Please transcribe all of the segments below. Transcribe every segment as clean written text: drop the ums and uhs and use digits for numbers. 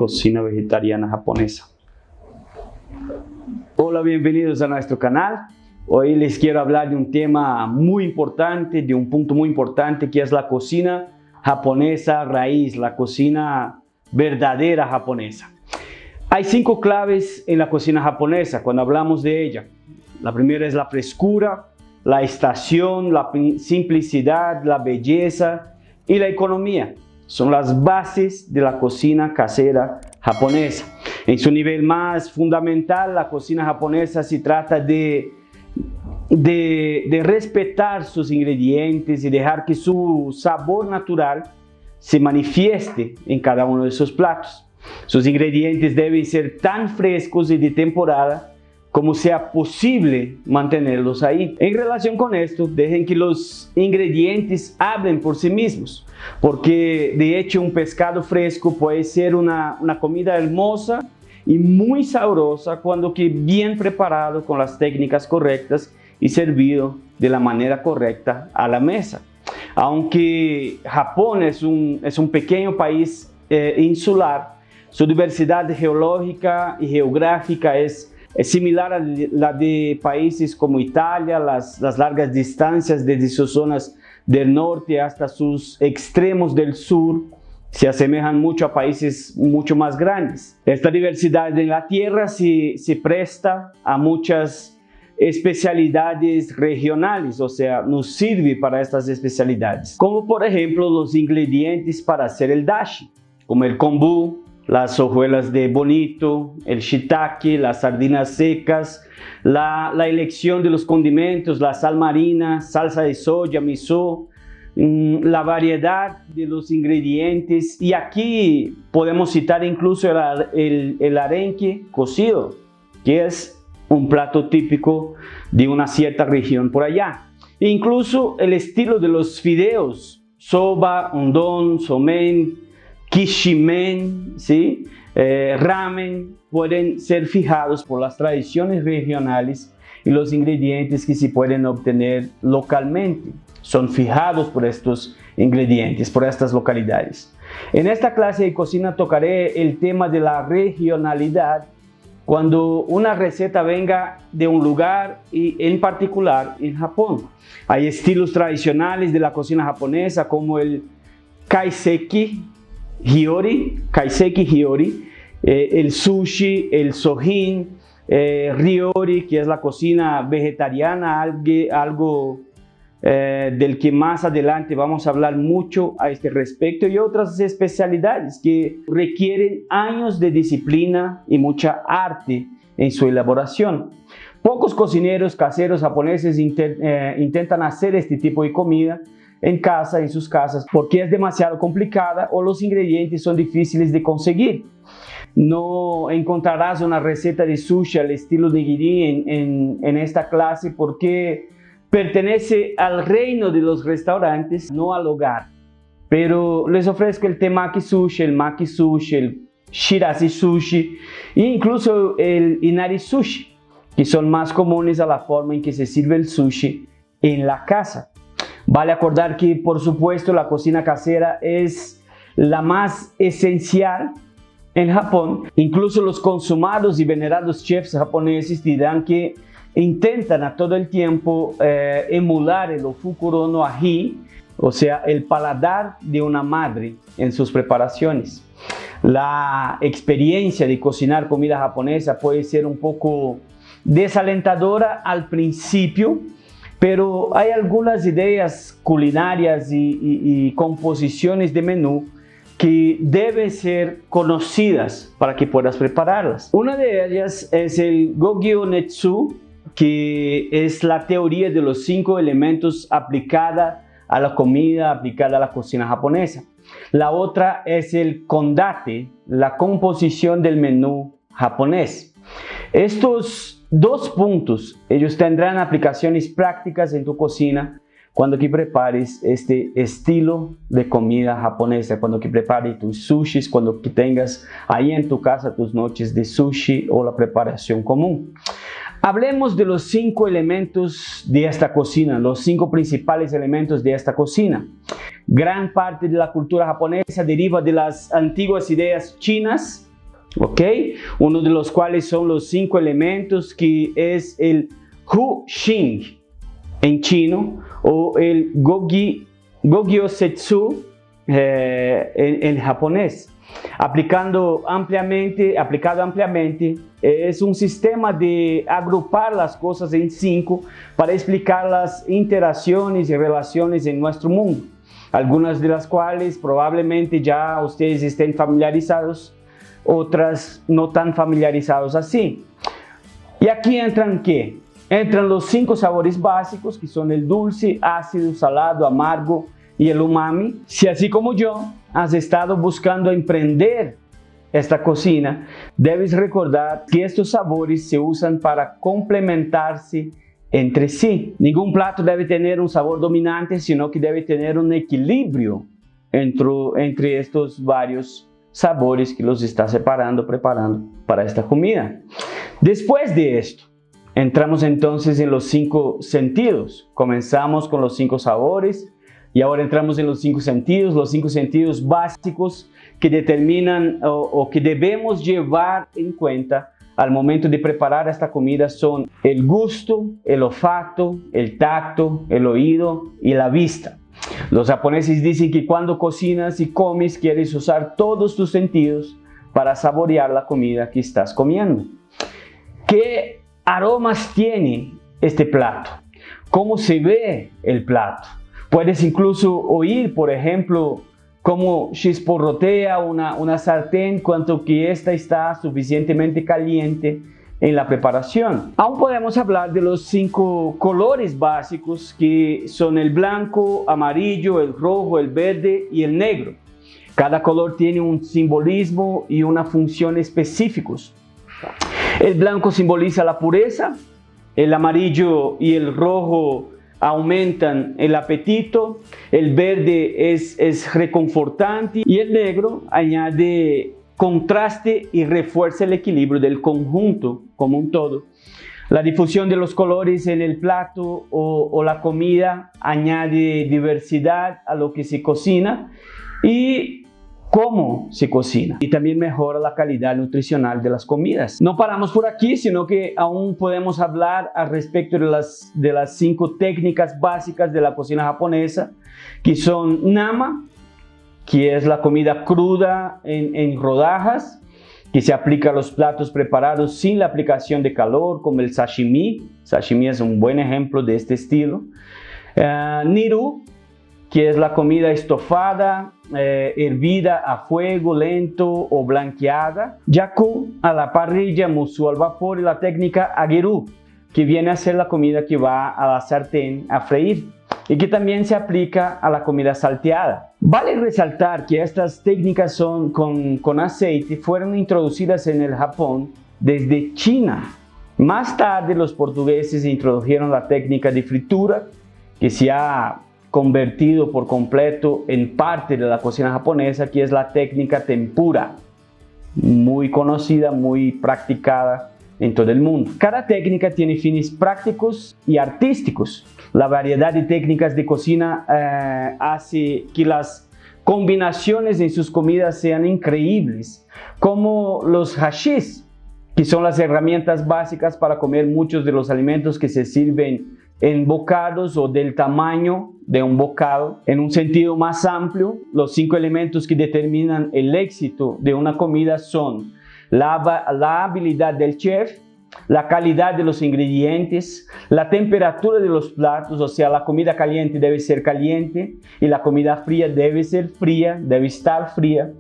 Cocina vegetariana japonesa. Hola, bienvenidos a nuestro canal. Hoy les quiero hablar de un tema muy importante, de un punto muy importante, que es la cocina japonesa raíz, la cocina verdadera japonesa. Hay 5 claves en la cocina japonesa cuando hablamos de ella. La primera es la frescura, la estación, la simplicidad, la belleza y la economía. Son las bases de la cocina casera japonesa. En su nivel más fundamental, la cocina japonesa se trata de respetar sus ingredientes y dejar que su sabor natural se manifieste en cada uno de sus platos. Sus ingredientes deben ser tan frescos y de temporada como sea posible mantenerlos ahí. En relación con esto, dejen que los ingredientes hablen por sí mismos, porque de hecho un pescado fresco puede ser una comida hermosa y muy sabrosa cuando que bien preparado con las técnicas correctas y servido de la manera correcta a la mesa. Aunque Japón es un pequeño país insular, su diversidad geológica y geográfica es similar a la de países como Italia. Las largas distancias desde sus zonas del norte hasta sus extremos del sur se asemejan mucho a países mucho más grandes. Esta diversidad en la tierra se presta a muchas especialidades regionales, o sea, nos sirve para estas especialidades, como por ejemplo los ingredientes para hacer el dashi, como el kombu, las hojuelas de bonito, el shiitake, las sardinas secas, la elección de los condimentos, la sal marina, salsa de soya, miso, la variedad de los ingredientes. Y aquí podemos citar incluso el arenque cocido, que es un plato típico de una cierta región por allá. E incluso el estilo de los fideos, soba, udon, somen, kishimen, ¿sí? Ramen, pueden ser fijados por las tradiciones regionales y los ingredientes que se pueden obtener localmente. Son fijados por estos ingredientes, por estas localidades. En esta clase de cocina tocaré el tema de la regionalidad cuando una receta venga de un lugar y en particular en Japón. Hay estilos tradicionales de la cocina japonesa como el kaiseki Hiyori, el sushi, el sojin, ryori, que es la cocina vegetariana, algo del que más adelante vamos a hablar mucho a este respecto, y otras especialidades que requieren años de disciplina y mucha arte en su elaboración. Pocos cocineros caseros japoneses intentan hacer este tipo de comida en casa, en sus casas, porque es demasiado complicada o los ingredientes son difíciles de conseguir. No encontrarás una receta de sushi al estilo de nigiri en esta clase, porque pertenece al reino de los restaurantes, no al hogar. Pero les ofrezco el temaki sushi, el maki sushi, el shirazi sushi e incluso el inari sushi, que son más comunes a la forma en que se sirve el sushi en la casa. Vale acordar que, por supuesto, la cocina casera es la más esencial en Japón. Incluso los consumados y venerados chefs japoneses dirán que intentan a todo el tiempo emular el ofukuro no aji, o sea, el paladar de una madre en sus preparaciones. La experiencia de cocinar comida japonesa puede ser un poco desalentadora al principio, pero hay algunas ideas culinarias y composiciones de menú que deben ser conocidas para que puedas prepararlas. Una de ellas es el Gogyo Netsu, que es la teoría de los 5 elementos aplicada a la comida, aplicada a la cocina japonesa. La otra es el Kondate, la composición del menú japonés. Estos 2 puntos, ellos tendrán aplicaciones prácticas en tu cocina cuando que prepares este estilo de comida japonesa, cuando que prepares tus sushis, cuando que tengas ahí en tu casa tus noches de sushi o la preparación común. Hablemos de los 5 elementos de esta cocina, los 5 principales elementos de esta cocina. Gran parte de la cultura japonesa deriva de las antiguas ideas chinas ¿ok? Uno de los cuales son los 5 elementos, que es el Hu Xing en chino, o el Gogyo Setsu en japonés. Aplicado ampliamente, es un sistema de agrupar las cosas en 5 para explicar las interacciones y relaciones en nuestro mundo, algunas de las cuales probablemente ya ustedes estén familiarizados, otras no tan familiarizados así. Y aquí entran ¿qué? Entran los 5 sabores básicos, que son el dulce, ácido, salado, amargo y el umami. Si así como yo has estado buscando emprender esta cocina, debes recordar que estos sabores se usan para complementarse entre sí. Ningún plato debe tener un sabor dominante, sino que debe tener un equilibrio entre estos varios sabores que los está preparando para esta comida. Después de esto, entramos entonces en los 5 sentidos. Comenzamos con los 5 sabores y ahora entramos en los 5 sentidos básicos que determinan o que debemos llevar en cuenta al momento de preparar esta comida. Son el gusto, el olfato, el tacto, el oído y la vista. Los japoneses dicen que cuando cocinas y comes, quieres usar todos tus sentidos para saborear la comida que estás comiendo. ¿Qué aromas tiene este plato? ¿Cómo se ve el plato? Puedes incluso oír, por ejemplo, cómo chisporrotea una sartén cuando que ésta está suficientemente caliente en la preparación. Aún podemos hablar de los 5 colores básicos, que son el blanco, amarillo, el rojo, el verde y el negro. Cada color tiene un simbolismo y una función específicos. El blanco simboliza la pureza, el amarillo y el rojo aumentan el apetito, el verde es reconfortante y el negro añade contraste y refuerza el equilibrio del conjunto como un todo. La difusión de los colores en el plato o la comida añade diversidad a lo que se cocina y cómo se cocina, y también mejora la calidad nutricional de las comidas. No paramos por aquí, sino que aún podemos hablar al respecto de las 5 técnicas básicas de la cocina japonesa, que son nama, que es la comida cruda en rodajas, que se aplica a los platos preparados sin la aplicación de calor, como el sashimi. Sashimi es un buen ejemplo de este estilo. Niru, que es la comida estofada, hervida a fuego lento o blanqueada. Yaku, a la parrilla, musu al vapor, y la técnica ageru, que viene a ser la comida que va a la sartén a freír y que también se aplica a la comida salteada. Vale resaltar que estas técnicas con aceite fueron introducidas en el Japón desde China. Más tarde los portugueses introdujeron la técnica de fritura, que se ha convertido por completo en parte de la cocina japonesa, que es la técnica tempura, muy conocida, muy practicada en todo el mundo. Cada técnica tiene fines prácticos y artísticos. La variedad de técnicas de cocina hace que las combinaciones en sus comidas sean increíbles, como los hashis, que son las herramientas básicas para comer muchos de los alimentos que se sirven en bocados o del tamaño de un bocado. En un sentido más amplio, los 5 elementos que determinan el éxito de una comida son la habilidad del chef, la calidad de los ingredientes, la temperatura de los platos, o sea, la comida caliente debe ser caliente y la comida fría debe ser fría, debe estar fría,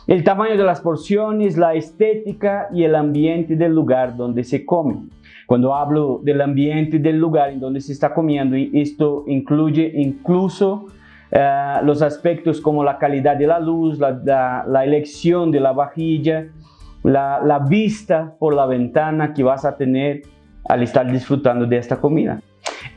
el tamaño de las porciones, la estética y el ambiente del lugar donde se come. Cuando hablo del ambiente del lugar en donde se está comiendo, esto incluye incluso los aspectos como la calidad de la luz, la elección de la vajilla, la vista por la ventana que vas a tener al estar disfrutando de esta comida.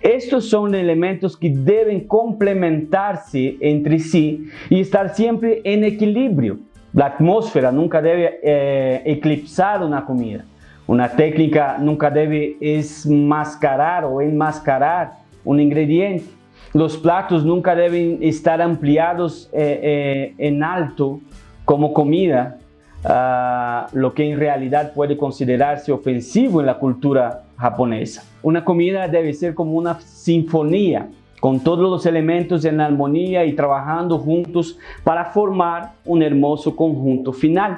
Estos son elementos que deben complementarse entre sí y estar siempre en equilibrio. La atmósfera nunca debe eclipsar una comida. Una técnica nunca debe enmascarar un ingrediente. Los platos nunca deben estar ampliados en alto como comida, lo que en realidad puede considerarse ofensivo en la cultura japonesa. Una comida debe ser como una sinfonía, con todos los elementos en armonía y trabajando juntos para formar un hermoso conjunto final.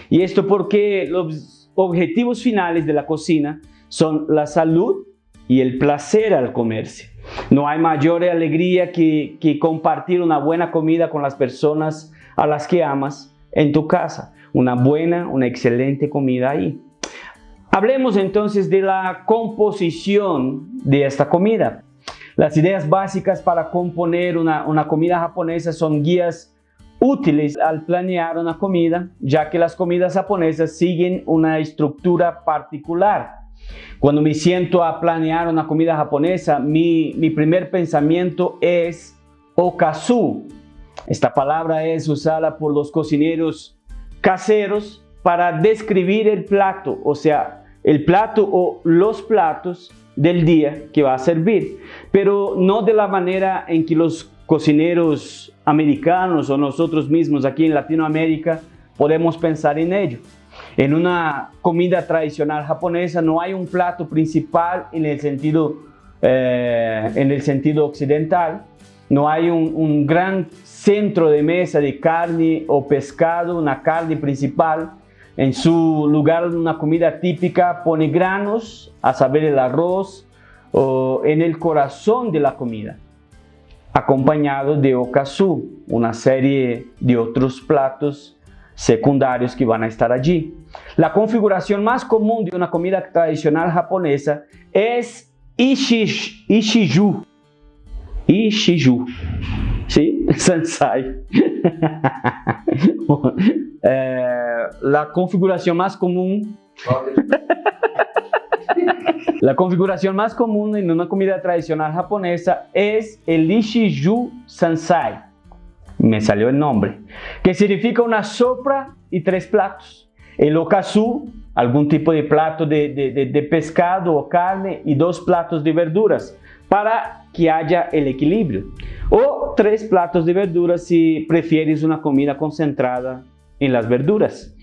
Y esto porque los objetivos finales de la cocina son la salud y el placer al comerse. No hay mayor alegría que compartir una buena comida con las personas a las que amas en tu casa. Una excelente comida ahí. Hablemos entonces de la composición de esta comida. Las ideas básicas para componer una comida japonesa son guías útiles al planear una comida, ya que las comidas japonesas siguen una estructura particular. Cuando me siento a planear una comida japonesa, mi primer pensamiento es okazu. Esta palabra es usada por los cocineros caseros para describir el plato, o sea, el plato o los platos del día que va a servir, pero no de la manera en que los cocineros americanos o nosotros mismos aquí en Latinoamérica podemos pensar en ello. En una comida tradicional japonesa no hay un plato principal en el sentido occidental. No hay un gran centro de mesa de carne o pescado, una carne principal. En su lugar, una comida típica pone granos, a saber el arroz, en el corazón de la comida, acompañado de okazu, una serie de otros platos secundarios que van a estar allí. La configuración más común de una comida tradicional japonesa es ishiju. Ishiju, ¿sí? Sansai. La configuración más común en una comida tradicional japonesa es el Ishiju Sansai. Me salió el nombre, que significa una sopa y 3 platos. El okazu, algún tipo de plato de pescado o carne, y 2 platos de verduras, para que haya el equilibrio. O 3 platos de verduras si prefieres una comida concentrada en las verduras.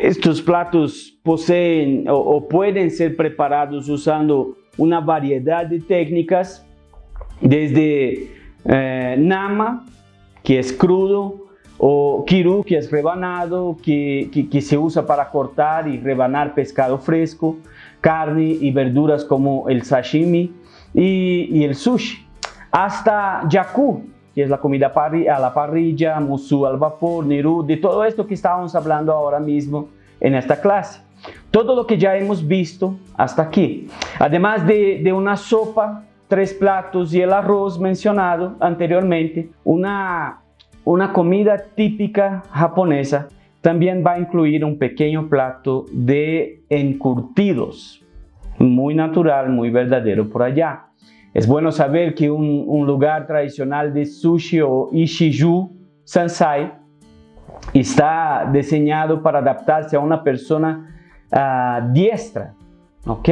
Estos platos poseen o pueden ser preparados usando una variedad de técnicas, desde nama, que es crudo, o kiru, que es rebanado, que se usa para cortar y rebanar pescado fresco, carne y verduras como el sashimi y el sushi, hasta yaku, que es la comida a la parrilla, musu al vapor, niru, de todo esto que estábamos hablando ahora mismo en esta clase. Todo lo que ya hemos visto hasta aquí. Además de una sopa, 3 platos y el arroz mencionado anteriormente, una comida típica japonesa también va a incluir un pequeño plato de encurtidos, muy natural, muy verdadero por allá. Es bueno saber que un lugar tradicional de sushi o ishiju sansai está diseñado para adaptarse a una persona diestra, ¿ok?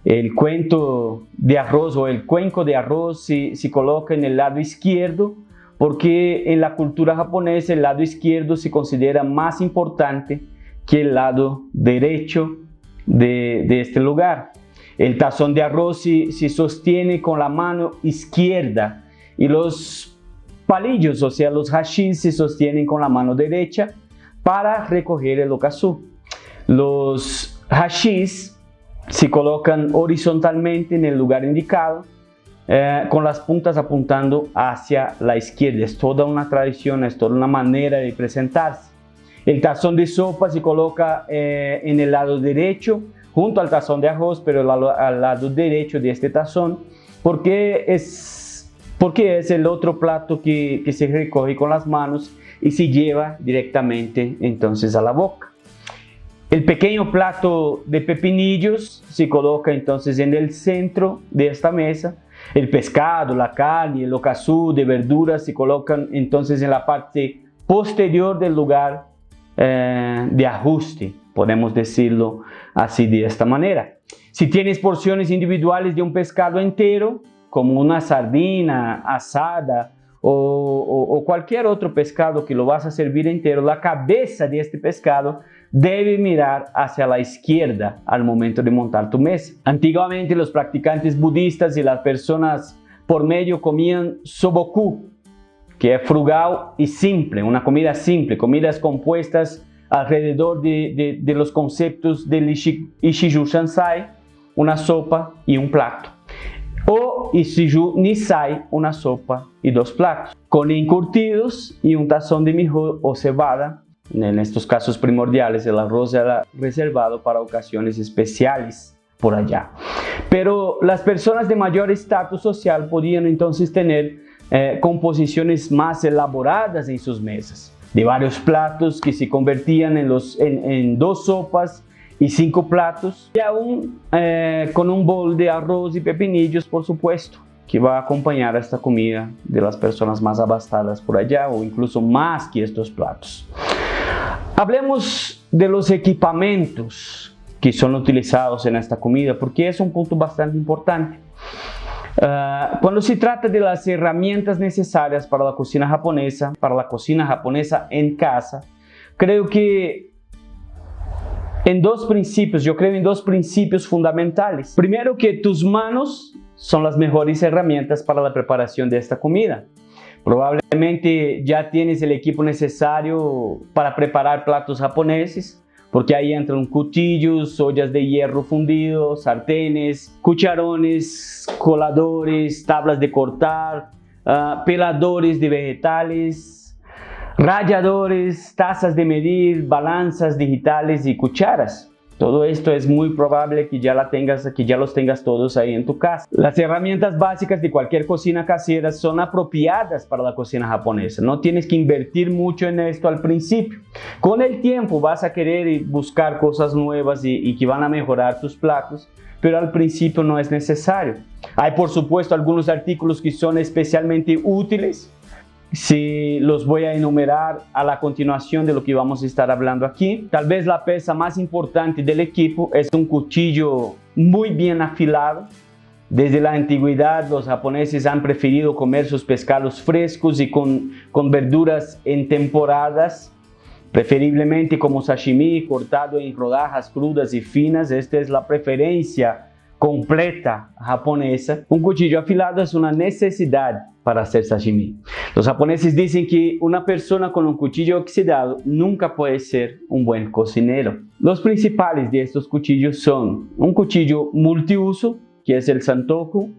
El cuenco de arroz se coloca en el lado izquierdo, porque en la cultura japonesa el lado izquierdo se considera más importante que el lado derecho de este lugar. El tazón de arroz se sostiene con la mano izquierda y los palillos, o sea, los hashis, se sostienen con la mano derecha para recoger el okazu. Los hashis se colocan horizontalmente en el lugar indicado, con las puntas apuntando hacia la izquierda. Es toda una tradición, es toda una manera de presentarse. El tazón de sopa se coloca en el lado derecho, junto al tazón de arroz, pero al lado derecho de este tazón, porque es el otro plato que se recoge con las manos y se lleva directamente entonces a la boca. El pequeño plato de pepinillos se coloca entonces en el centro de esta mesa. El pescado, la carne, el okazu de verduras se colocan entonces en la parte posterior del lugar de ajuste, podemos decirlo así, de esta manera. Si tienes porciones individuales de un pescado entero, como una sardina asada o cualquier otro pescado que lo vas a servir entero, la cabeza de este pescado debe mirar hacia la izquierda al momento de montar tu mesa. Antiguamente los practicantes budistas y las personas por medio comían soboku, que es frugal y simple, una comida simple, comidas compuestas alrededor de los conceptos del Isshiyu Shansai, una sopa y un plato. O Isshiyu Nisai, una sopa y dos platos, con encurtidos y un tazón de mijo o cebada. En estos casos primordiales, el arroz era reservado para ocasiones especiales por allá. Pero las personas de mayor estatus social podían entonces tener composiciones más elaboradas en sus mesas, de varios platos que se convertían en 2 sopas y 5 platos, y aún con un bol de arroz y pepinillos, por supuesto, que va a acompañar a esta comida de las personas más abastadas por allá, o incluso más que estos platos. Hablemos de los equipamientos que son utilizados en esta comida, porque es un punto bastante importante. Cuando se trata de las herramientas necesarias para la cocina japonesa en casa, creo que yo creo en 2 principios fundamentales. Primero, que tus manos son las mejores herramientas para la preparación de esta comida. Probablemente ya tienes el equipo necesario para preparar platos japoneses, porque ahí entran cuchillos, ollas de hierro fundido, sartenes, cucharones, coladores, tablas de cortar, peladores de vegetales, ralladores, tazas de medir, balanzas digitales y cucharas. Todo esto es muy probable que ya los tengas todos ahí en tu casa. Las herramientas básicas de cualquier cocina casera son apropiadas para la cocina japonesa. No tienes que invertir mucho en esto al principio. Con el tiempo vas a querer buscar cosas nuevas y que van a mejorar tus platos, pero al principio no es necesario. Hay, por supuesto, algunos artículos que son especialmente útiles. Sí, los voy a enumerar a la continuación de lo que vamos a estar hablando aquí. Tal vez la pieza más importante del equipo es un cuchillo muy bien afilado. Desde la antigüedad, los japoneses han preferido comer sus pescados frescos y con verduras en temporadas, preferiblemente como sashimi, cortado en rodajas crudas y finas. Esta es la preferencia completa japonesa. Un cuchillo afilado es una necesidad para hacer sashimi. Los japoneses dicen que una persona con un cuchillo oxidado nunca puede ser un buen cocinero. Los principales de estos cuchillos son un cuchillo multiuso, que es el santoku,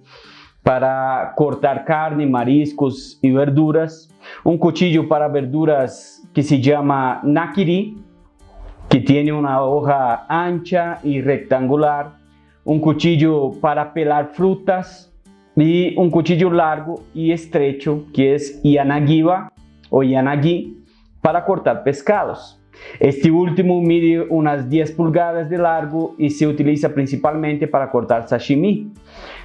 para cortar carne, mariscos y verduras. Un cuchillo para verduras que se llama nakiri, que tiene una hoja ancha y rectangular. Un cuchillo para pelar frutas y un cuchillo largo y estrecho, que es yanagiba o yanagi, para cortar pescados. Este último mide unas 10 pulgadas de largo y se utiliza principalmente para cortar sashimi.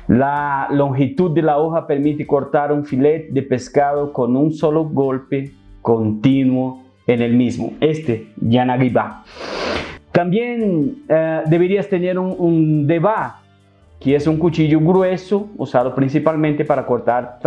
La longitud de la hoja permite cortar un filete de pescado con un solo golpe continuo en el mismo, yanagiba. También deberías tener un deba, que es un cuchillo grueso usado principalmente para cortar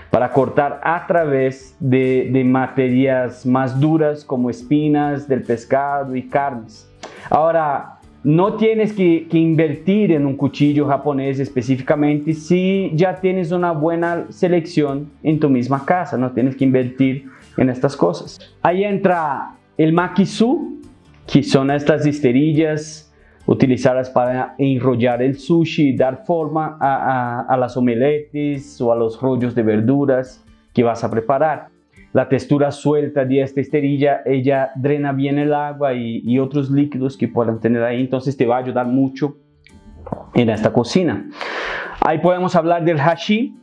para cortar a través de materias más duras como espinas del pescado y carnes. Ahora, no tienes que invertir en un cuchillo japonés específicamente si ya tienes una buena selección en tu misma casa. No tienes que invertir en estas cosas. Ahí entra el makisu, que son estas esterillas utilizadas para enrollar el sushi y dar forma a las omeletes o a los rollos de verduras que vas a preparar. La textura suelta de esta esterilla, ella drena bien el agua y otros líquidos que puedan tener ahí, entonces te va a ayudar mucho en esta cocina. Ahí podemos hablar del hashi,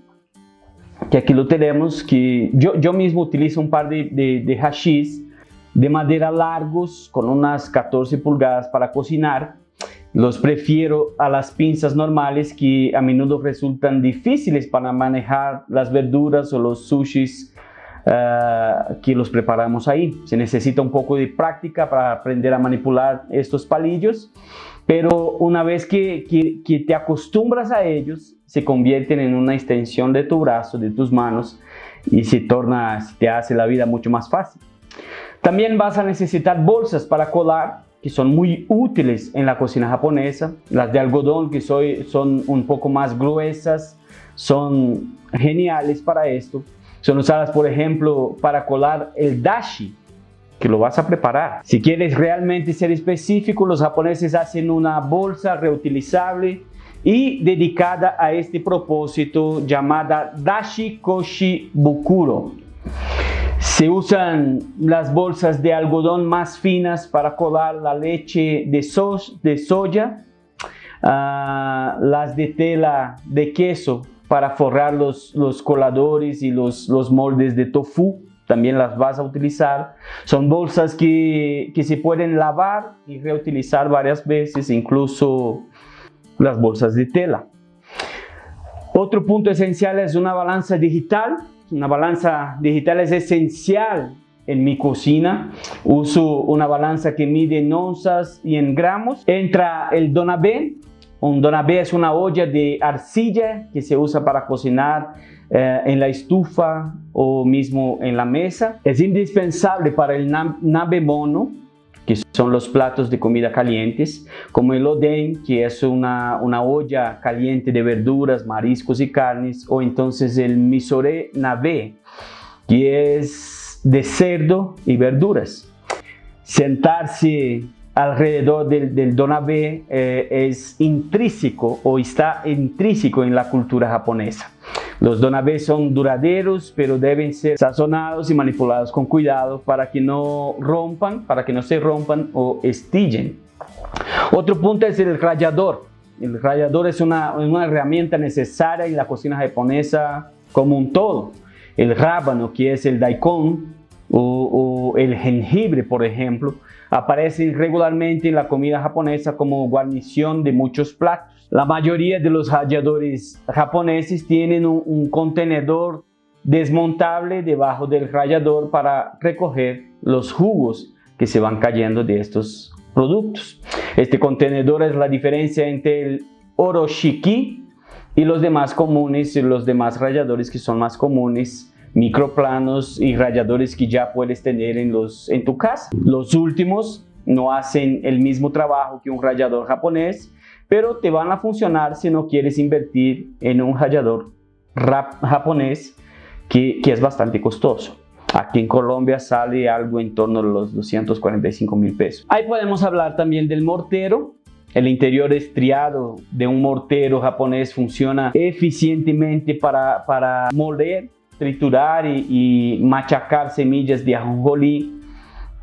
que aquí lo tenemos, que yo mismo utilizo un par de hashis de madera largos con unas 14 pulgadas para cocinar. Los prefiero a las pinzas normales, que a menudo resultan difíciles para manejar las verduras o los sushis que los preparamos ahí. Se necesita un poco de práctica para aprender a manipular estos palillos, pero una vez que te acostumbras a ellos, se convierten en una extensión de tu brazo, de tus manos, y se te hace la vida mucho más fácil. También vas a necesitar bolsas para colar, que son muy útiles en la cocina japonesa. Las de algodón, que son un poco más gruesas, son geniales para esto. Son usadas, por ejemplo, para colar el dashi, que lo vas a preparar. Si quieres realmente ser específico, los japoneses hacen una bolsa reutilizable y dedicada a este propósito llamada Dashi Koshi Bukuro. Se usan las bolsas de algodón más finas para colar la leche de soya, las de tela de queso para forrar los coladores y los moldes de tofu. También las vas a utilizar. Son bolsas que se pueden lavar y reutilizar varias veces, incluso las bolsas de tela. Otro punto esencial es una balanza digital. Una balanza digital es esencial en mi cocina. Uso una balanza que mide en onzas y en gramos. Entra el donabe. Un donabe es una olla de arcilla que se usa para cocinar en la estufa o mismo en la mesa. Es indispensable para el nabemono, que son los platos de comida calientes, como el oden, que es una olla caliente de verduras, mariscos y carnes, o entonces el misore nabe, que es de cerdo y verduras. Sentarse alrededor del donabe es intrínseco o está intrínseco en la cultura japonesa. Los donabes son duraderos, pero deben ser sazonados y manipulados con cuidado para que no se rompan o estillen. Otro punto es el rallador. El rallador es una herramienta necesaria en la cocina japonesa como un todo. El rábano, que es el daikon, o el jengibre, por ejemplo, aparecen regularmente en la comida japonesa como guarnición de muchos platos. La mayoría de los ralladores japoneses tienen un contenedor desmontable debajo del rallador para recoger los jugos que se van cayendo de estos productos. Este contenedor es la diferencia entre el oroshiki y los demás ralladores que son más comunes, microplanos y ralladores que ya puedes tener en tu casa. Los últimos no hacen el mismo trabajo que un rallador japonés, pero te van a funcionar si no quieres invertir en un rallador japonés que es bastante costoso. Aquí en Colombia sale algo en torno a los 245.000 pesos. Ahí podemos hablar también del mortero. El interior estriado de un mortero japonés funciona eficientemente para moler, triturar y machacar semillas de ajonjolí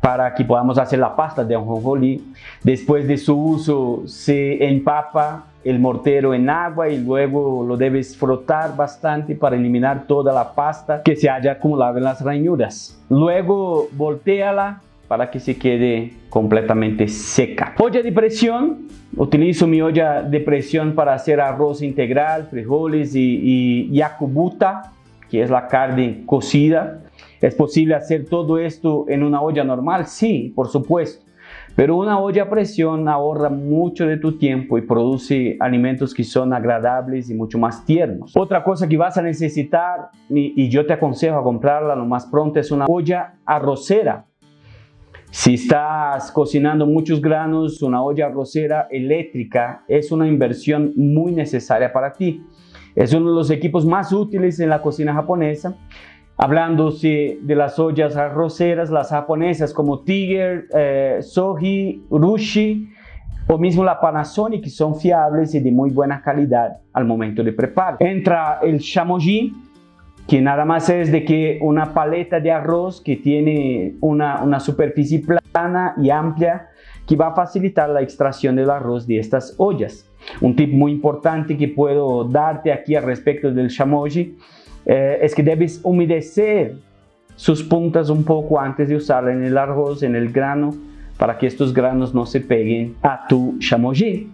para que podamos hacer la pasta de ajonjolí. Después de su uso se empapa el mortero en agua y luego lo debes frotar bastante para eliminar toda la pasta que se haya acumulado en las ranuras. Luego voltéala para que se quede completamente seca. Olla de presión. Utilizo mi olla de presión para hacer arroz integral, frijoles y yakubuta, que es la carne cocida. ¿Es posible hacer todo esto en una olla normal? Sí, por supuesto. Pero una olla a presión ahorra mucho de tu tiempo y produce alimentos que son agradables y mucho más tiernos. Otra cosa que vas a necesitar, y yo te aconsejo a comprarla lo más pronto, es una olla arrocera. Si estás cocinando muchos granos, una olla arrocera eléctrica es una inversión muy necesaria para ti. Es uno de los equipos más útiles en la cocina japonesa. Hablándose de las ollas arroceras, las japonesas como Tiger, Sohi, Rushi o mismo la Panasonic, que son fiables y de muy buena calidad al momento de preparar. Entra el shamoji, que nada más es de que una paleta de arroz que tiene una superficie plana y amplia que va a facilitar la extracción del arroz de estas ollas. Un tip muy importante que puedo darte aquí al respecto del shamoji es que debes humedecer sus puntas un poco antes de usarla en el arroz, en el grano, para que estos granos no se peguen a tu shamoji.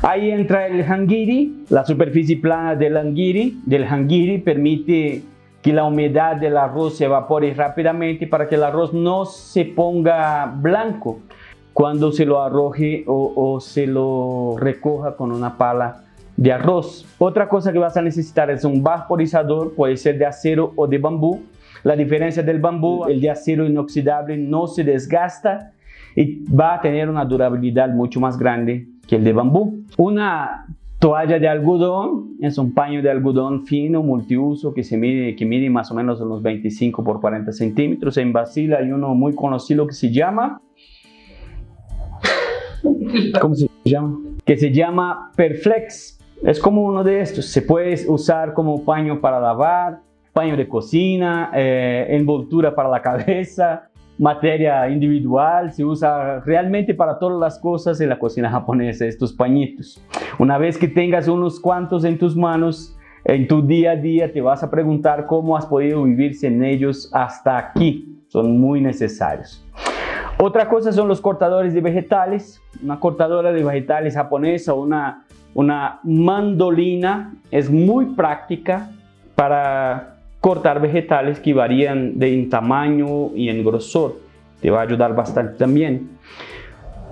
Ahí entra el hangiri. La superficie plana del hangiri permite que la humedad del arroz se evapore rápidamente para que el arroz no se ponga blanco cuando se lo arroje o se lo recoja con una pala de arroz. Otra cosa que vas a necesitar es un vaporizador, puede ser de acero o de bambú. La diferencia del bambú, el de acero inoxidable no se desgasta y va a tener una durabilidad mucho más grande que el de bambú. Una toalla de algodón es un paño de algodón fino multiuso que mide más o menos unos 25 por 40 centímetros. En Brasil hay uno muy conocido que se llama... ¿Cómo se llama? Que se llama Perflex. Es como uno de estos. Se puede usar como paño para lavar, paño de cocina, envoltura para la cabeza, materia individual. Se usa realmente para todas las cosas en la cocina japonesa, estos pañitos. Una vez que tengas unos cuantos en tus manos, en tu día a día te vas a preguntar cómo has podido vivir sin ellos hasta aquí. Son muy necesarios. Otra cosa son los cortadores de vegetales. Una cortadora de vegetales japonesa o una mandolina es muy práctica para cortar vegetales que varían en tamaño y en grosor. Te va a ayudar bastante también.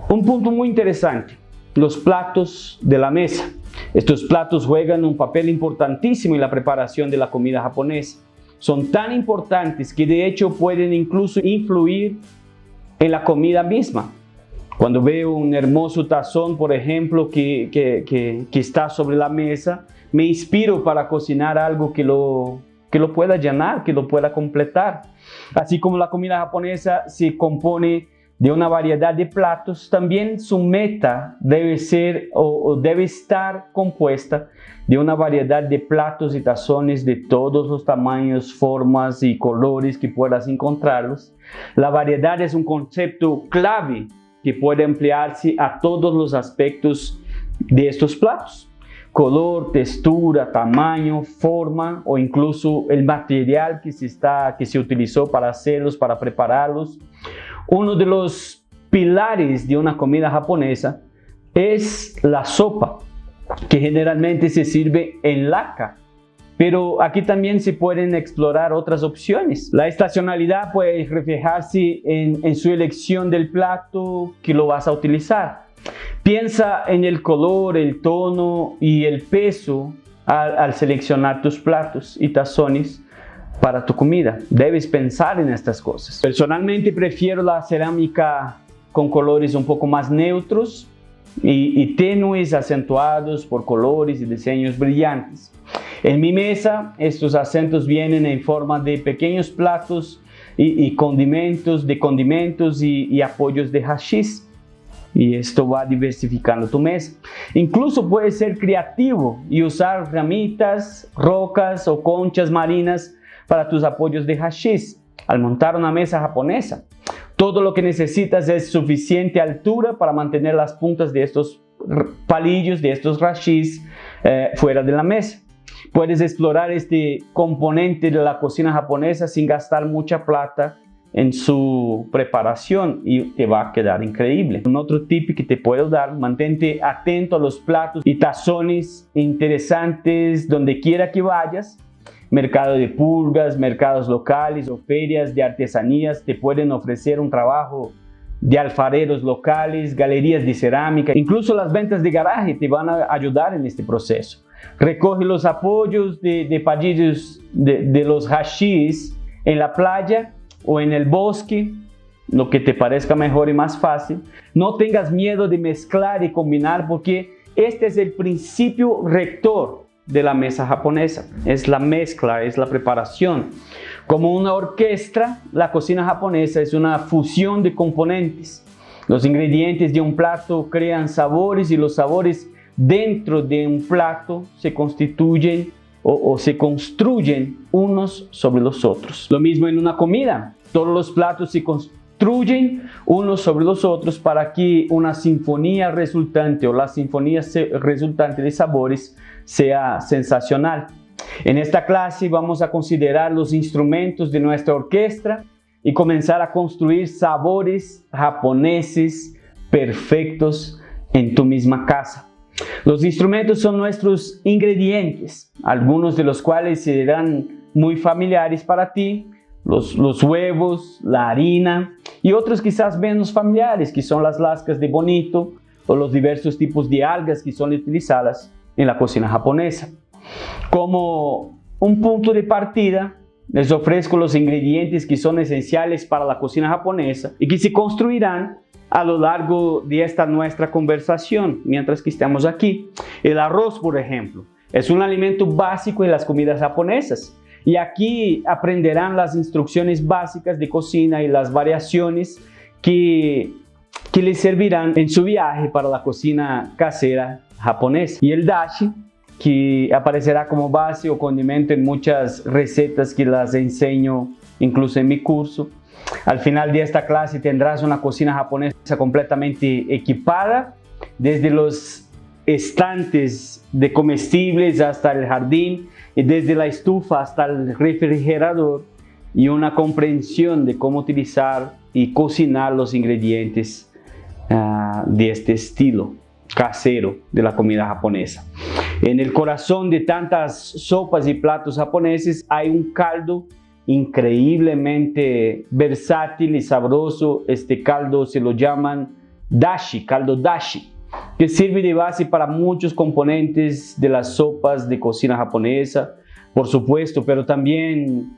Un punto muy interesante, los platos de la mesa. Estos platos juegan un papel importantísimo en la preparación de la comida japonesa. Son tan importantes que de hecho pueden incluso influir en la comida misma. Cuando veo un hermoso tazón, por ejemplo, que está sobre la mesa, me inspiro para cocinar algo que lo pueda llenar, que lo pueda completar. Así como la comida japonesa se compone de una variedad de platos, también su meta debe ser o debe estar compuesta de una variedad de platos y tazones de todos los tamaños, formas y colores que puedas encontrarlos. La variedad es un concepto clave que puede emplearse a todos los aspectos de estos platos. Color, textura, tamaño, forma o incluso el material que se utilizó para hacerlos, para prepararlos. Uno de los pilares de una comida japonesa es la sopa, que generalmente se sirve en laka. Pero aquí también se pueden explorar otras opciones. La estacionalidad puede reflejarse en su elección del plato que lo vas a utilizar. Piensa en el color, el tono y el peso al seleccionar tus platos y tazones para tu comida. Debes pensar en estas cosas. Personalmente prefiero la cerámica con colores un poco más neutros y tenues, acentuados por colores y diseños brillantes. En mi mesa, estos acentos vienen en forma de pequeños platos y condimentos y apoyos de hashish. Y esto va diversificando tu mesa. Incluso puedes ser creativo y usar ramitas, rocas o conchas marinas para tus apoyos de hashish al montar una mesa japonesa. Todo lo que necesitas es suficiente altura para mantener las puntas de estos palillos, de estos hashish fuera de la mesa. Puedes explorar este componente de la cocina japonesa sin gastar mucha plata en su preparación y te va a quedar increíble. Un otro tip que te puedo dar: mantente atento a los platos y tazones interesantes donde quiera que vayas. Mercado de pulgas, mercados locales o ferias de artesanías te pueden ofrecer un trabajo de alfareros locales, galerías de cerámica, incluso las ventas de garaje te van a ayudar en este proceso. Recoge los apoyos de palillos de los hashish en la playa o en el bosque, lo que te parezca mejor y más fácil. No tengas miedo de mezclar y combinar, porque este es el principio rector de la mesa japonesa. Es la mezcla, es la preparación. Como una orquesta, la cocina japonesa es una fusión de componentes. Los ingredientes de un plato crean sabores y los sabores dentro de un plato se constituyen o se construyen unos sobre los otros. Lo mismo en una comida. Todos los platos se construyen unos sobre los otros para que una sinfonía resultante o la sinfonía resultante de sabores sea sensacional. En esta clase vamos a considerar los instrumentos de nuestra orquesta y comenzar a construir sabores japoneses perfectos en tu misma casa. Los instrumentos son nuestros ingredientes, algunos de los cuales serán muy familiares para ti: los huevos, la harina, y otros quizás menos familiares, que son las lascas de bonito o los diversos tipos de algas que son utilizadas en la cocina japonesa. Como un punto de partida, les ofrezco los ingredientes que son esenciales para la cocina japonesa y que se construirán a lo largo de esta nuestra conversación mientras que estamos aquí. El arroz, por ejemplo, es un alimento básico en las comidas japonesas. Y aquí aprenderán las instrucciones básicas de cocina y las variaciones que les servirán en su viaje para la cocina casera japonesa. Y el dashi, que aparecerá como base o condimento en muchas recetas que las enseño incluso en mi curso. Al final de esta clase tendrás una cocina japonesa completamente equipada, desde los estantes de comestibles hasta el jardín, y desde la estufa hasta el refrigerador, y una comprensión de cómo utilizar y cocinar los ingredientes de este estilo casero de la comida japonesa. En el corazón de tantas sopas y platos japoneses hay un caldo increíblemente versátil y sabroso. Este caldo se lo llaman dashi, caldo dashi, que sirve de base para muchos componentes de las sopas de cocina japonesa, por supuesto, pero también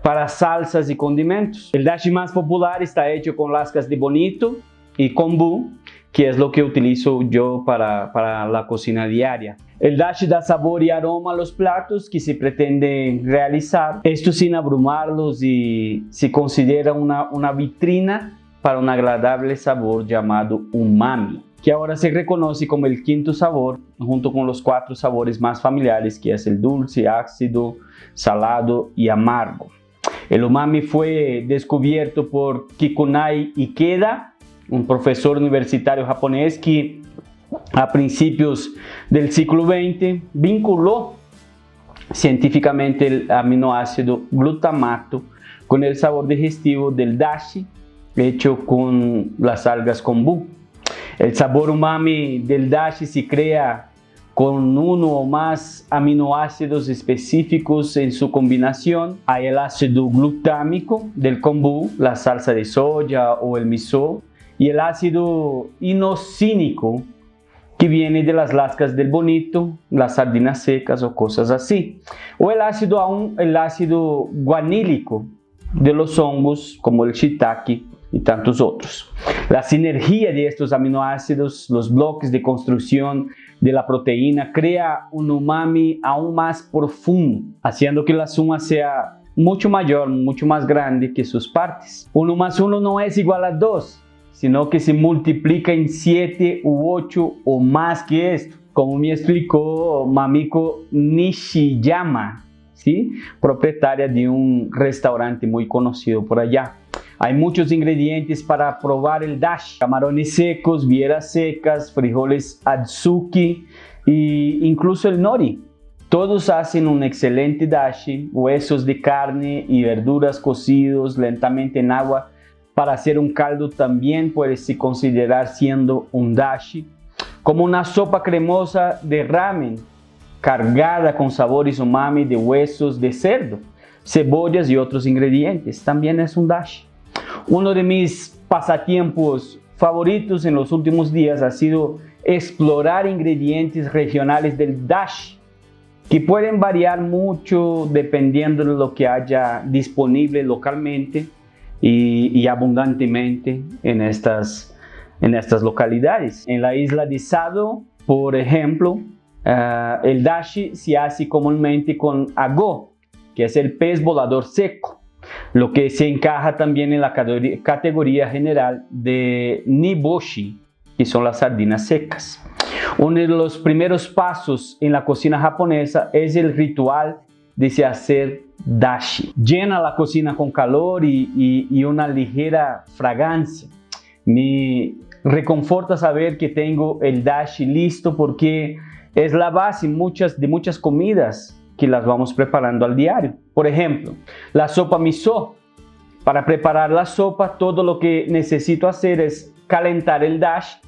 para salsas y condimentos. El dashi más popular está hecho con lascas de bonito y kombu, que es lo que utilizo yo para la cocina diaria. El dashi da sabor y aroma a los platos que se pretenden realizar, esto sin abrumarlos, y se considera una vitrina para un agradable sabor llamado umami, que ahora se reconoce como el quinto sabor, junto con los 4 sabores más familiares, que es el dulce, ácido, salado y amargo. El umami fue descubierto por Kikunai Ikeda, un profesor universitario japonés que a principios del siglo XX vinculó científicamente el aminoácido glutamato con el sabor digestivo del dashi hecho con las algas kombu. El sabor umami del dashi se crea con uno o más aminoácidos específicos en su combinación. Hay el ácido glutámico del kombu, la salsa de soya o el miso, y el ácido inosínico que viene de las lascas del bonito, las sardinas secas o cosas así. O el ácido guanílico de los hongos como el shiitake y tantos otros. La sinergia de estos aminoácidos, los bloques de construcción de la proteína, crea un umami aún más profundo, haciendo que la suma sea mucho mayor, mucho más grande que sus partes. 1 más 1 no es igual a 2, sino que se multiplica en 7 u 8 o más que esto, como me explicó Mamiko Nishiyama, ¿sí? Propietaria de un restaurante muy conocido por allá. Hay muchos ingredientes para probar el dashi: camarones secos, vieras secas, frijoles adzuki e incluso el nori. Todos hacen un excelente dashi. Huesos de carne y verduras cocidos lentamente en agua para hacer un caldo también puede considerar siendo un dashi. Como una sopa cremosa de ramen cargada con sabores umami de huesos de cerdo, cebollas y otros ingredientes, también es un dashi. Uno de mis pasatiempos favoritos en los últimos días ha sido explorar ingredientes regionales del dashi, que pueden variar mucho dependiendo de lo que haya disponible localmente y abundantemente en estas localidades. En la isla de Sado, por ejemplo, el dashi se hace comúnmente con ago, que es el pez volador seco, lo que se encaja también en la categoría general de niboshi, que son las sardinas secas. Uno de los primeros pasos en la cocina japonesa es el ritual de se hacer dashi. Llena la cocina con calor y una ligera fragancia. Me reconforta saber que tengo el dashi listo, porque es la base de muchas comidas que las vamos preparando al diario. Por ejemplo, la sopa miso. Para preparar la sopa, todo lo que necesito hacer es calentar el dashi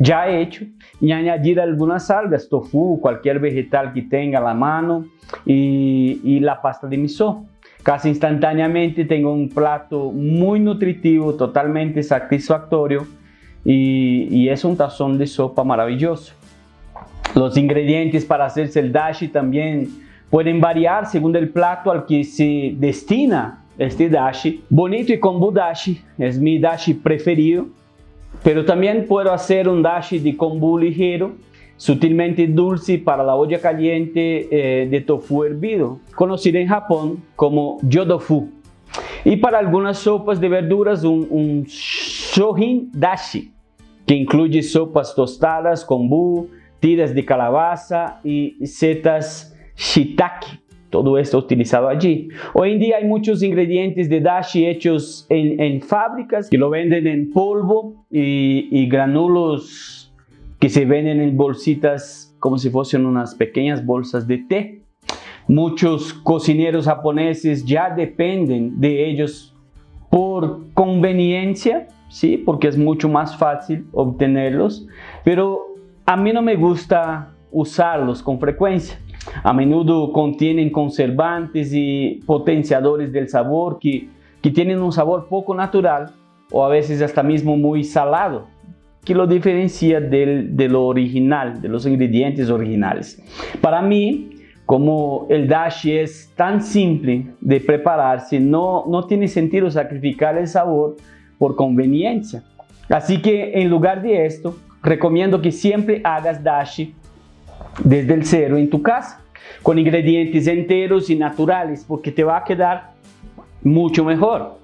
ya hecho y añadir algunas algas, tofu, cualquier vegetal que tenga a la mano, y la pasta de miso. Casi instantáneamente tengo un plato muy nutritivo, totalmente satisfactorio, y es un tazón de sopa maravilloso. Los ingredientes para hacerse el dashi también pueden variar según el plato al que se destina este dashi. Bonito y kombu dashi es mi dashi preferido, pero también puedo hacer un dashi de kombu ligero, sutilmente dulce para la olla caliente de tofu hervido, conocido en Japón como yodofu. Y para algunas sopas de verduras, un shohin dashi, que incluye sopas tostadas, kombu, tiras de calabaza y setas shiitake. Todo esto utilizado allí. Hoy en día hay muchos ingredientes de dashi hechos en fábricas que lo venden en polvo y granulos que se venden en bolsitas como si fuesen unas pequeñas bolsas de té. Muchos cocineros japoneses ya dependen de ellos por conveniencia, ¿sí? Porque es mucho más fácil obtenerlos, pero a mí no me gusta usarlos con frecuencia. A menudo contienen conservantes y potenciadores del sabor que tienen un sabor poco natural o a veces hasta mismo muy salado, que lo diferencia de lo original, de los ingredientes originales. Para mí, como el dashi es tan simple de prepararse, no tiene sentido sacrificar el sabor por conveniencia. Así que en lugar de esto, recomiendo que siempre hagas dashi desde el cero en tu casa, con ingredientes enteros y naturales, porque te va a quedar mucho mejor.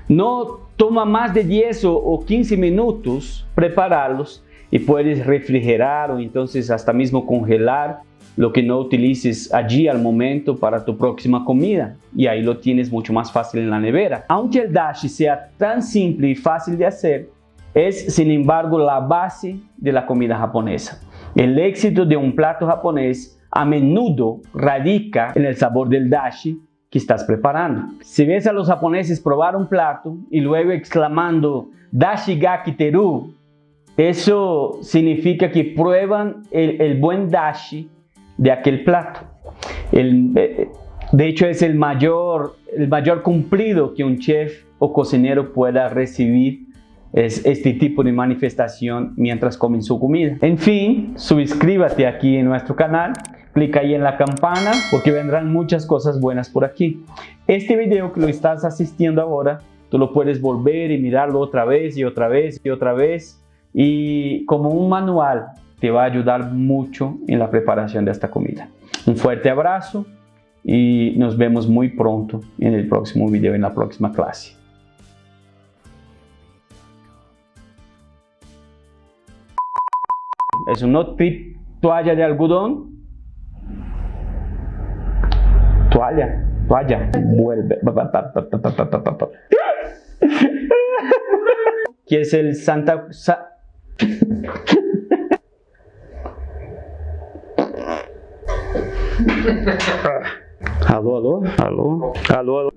No toma más de 10 o 15 minutos prepararlos y puedes refrigerar o entonces hasta mismo congelar lo que no utilices allí al momento para tu próxima comida, y ahí lo tienes mucho más fácil en la nevera. Aunque el dashi sea tan simple y fácil de hacer, es sin embargo la base de la comida japonesa. El éxito de un plato japonés a menudo radica en el sabor del dashi que estás preparando. Si ves a los japoneses probar un plato y luego exclamando "dashi ga kiteru", eso significa que prueban el buen dashi de aquel plato. De hecho, es el mayor cumplido que un chef o cocinero pueda recibir, es este tipo de manifestación mientras comen su comida. En fin, suscríbete aquí en nuestro canal, clica ahí en la campana porque vendrán muchas cosas buenas por aquí. Este video que lo estás asistiendo ahora, tú lo puedes volver y mirarlo otra vez y otra vez y otra vez, y como un manual te va a ayudar mucho en la preparación de esta comida. Un fuerte abrazo y nos vemos muy pronto en el próximo video, en la próxima clase. Es un tip: toalla de algodón. Toalla. Vuelve. ¿Qué es el Santa? Aló.